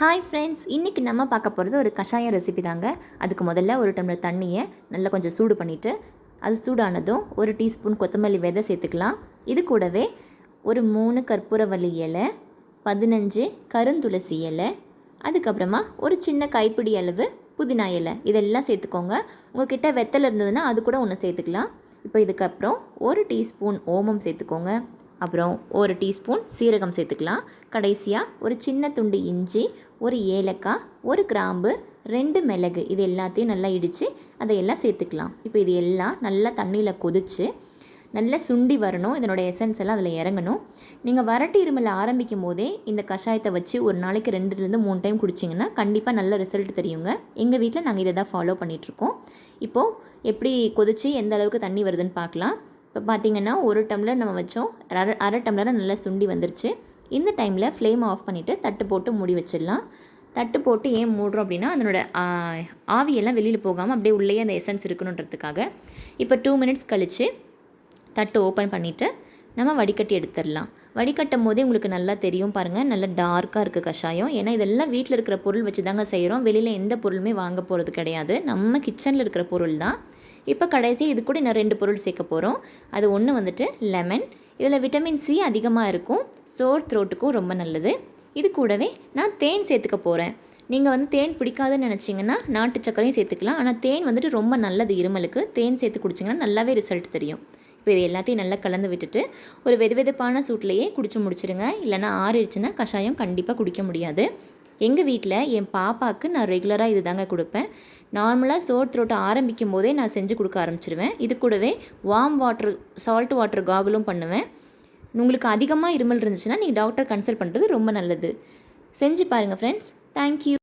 Hi friends, இன்றைக்கி நம்ம பார்க்க போகிறது ஒரு கஷாயம் ரெசிபி தாங்க. அதுக்கு முதல்ல ஒரு டம்ளர் தண்ணியை நல்லா கொஞ்சம் சூடு பண்ணிவிட்டு, அது சூடானதும் ஒரு டீஸ்பூன் கொத்தமல்லி விதை சேர்த்துக்கலாம். இது கூடவே ஒரு 3 கற்பூரவள்ளி இலை, 15 கருந்துளசி இலை, அதுக்கப்புறமா ஒரு சின்ன கைப்பிடி அளவு புதினா இலை, இதெல்லாம் சேர்த்துக்கோங்க. உங்கள்கிட்ட வெத்தலை இருந்ததுன்னா அது கூட ஒன்று சேர்த்துக்கலாம். இப்போ இதுக்கப்புறம் ஒரு டீஸ்பூன் ஓமம் சேர்த்துக்கோங்க. அப்புறம் ஒரு டீஸ்பூன் சீரகம் சேர்த்துக்கலாம். கடைசியாக ஒரு சின்ன துண்டு இஞ்சி, ஒரு ஏலக்காய், ஒரு கிராம்பு, 2 மிளகு, இது எல்லாத்தையும் நல்லா இடித்து அதையெல்லாம் சேர்த்துக்கலாம். இப்போ இது எல்லாம் நல்லா தண்ணியில் கொதித்து நல்லா சுண்டி வரணும். இதனோட எசன்ஸ் எல்லாம் அதில் இறங்கணும். நீங்கள் வறட்டு இருமல் ஆரம்பிக்கும் போதே இந்த கஷாயத்தை வச்சு ஒரு நாளைக்கு 2-3 டைம் குடிச்சிங்கன்னா கண்டிப்பாக நல்ல ரிசல்ட் தெரியுங்க. எங்கள் வீட்டில் நாங்கள் இதை தான் ஃபாலோ பண்ணிகிட்ருக்கோம். இப்போது எப்படி கொதித்து எந்த அளவுக்கு தண்ணி வருதுன்னு பார்க்கலாம். இப்போ பார்த்திங்கன்னா ஒரு டம்ளர் நம்ம வச்சோம், அரை டம்ளரை நல்லா சுண்டி வந்துருச்சு. இந்த டைமில் ஃப்ளேம் ஆஃப் பண்ணிவிட்டு தட்டு போட்டு மூடி வச்சிடலாம். தட்டு போட்டு ஏன் மூடுறோம் அப்படின்னா அதனோட ஆவியெல்லாம் வெளியில் போகாமல் அப்படியே உள்ளேயே அந்த எசன்ஸ் இருக்கணுன்றதுக்காக. இப்போ 2 மினிட்ஸ் கழித்து தட்டு ஓப்பன் பண்ணிவிட்டு நம்ம வடிகட்டி எடுத்துடலாம். வடிகட்டும் போதே உங்களுக்கு நல்லா தெரியும் பாருங்கள், நல்லா டார்க்காக இருக்குது கஷாயம். ஏன்னா இதெல்லாம் வீட்டில் இருக்கிற பொருள் வச்சு தாங்க செய்கிறோம். வெளியில் எந்த பொருளுமே வாங்க போகிறது கிடையாது, நம்ம கிச்சனில் இருக்கிற பொருள் தான். இப்போ கடைசி இது கூட இன்னும் 2 பொருள் சேர்க்க போகிறோம். அது ஒன்று வந்துட்டு லெமன். இதில் விட்டமின் சி அதிகமாக இருக்கும், சோர் த்ரோட்டுக்கும் ரொம்ப நல்லது. இது கூடவே நான் தேன் சேர்த்துக்க போகிறேன். நீங்கள் தேன் பிடிக்காதுன்னு நினச்சிங்கன்னா நாட்டு சக்கரையும் சேர்த்துக்கலாம். ஆனால் தேன் வந்துட்டு ரொம்ப நல்லது இருமலுக்கு. தேன் சேர்த்து குடிச்சிங்கன்னா நல்லாவே ரிசல்ட் தெரியும். இப்போ இது எல்லாத்தையும் நல்லா கலந்து விட்டுட்டு ஒரு வெதுவெதுப்பான சூட்லேயே குடிச்சு முடிச்சிடுங்க. இல்லைனா ஆறிடுச்சுன்னா கஷாயம் கண்டிப்பாக குடிக்க முடியாது. எங்கள் வீட்டில் என் பாப்பாவுக்கு நான் ரெகுலராக இது தாங்க கொடுப்பேன். நார்மலாக சோர் த்ரோட்டை ஆரம்பிக்கும் போதே நான் செஞ்சு கொடுக்க ஆரம்பிச்சிடுவேன். இது கூடவே வார்ம் வாட்டர், சால்ட் வாட்டர் காகுலும் பண்ணுவேன். உங்களுக்கு அதிகமாக இருமல் இருந்துச்சுன்னா நீங்கள் டாக்டர் கன்சல்ட் பண்ணுறது ரொம்ப நல்லது. செஞ்சு பாருங்கள் ஃப்ரெண்ட்ஸ். தேங்க்யூ.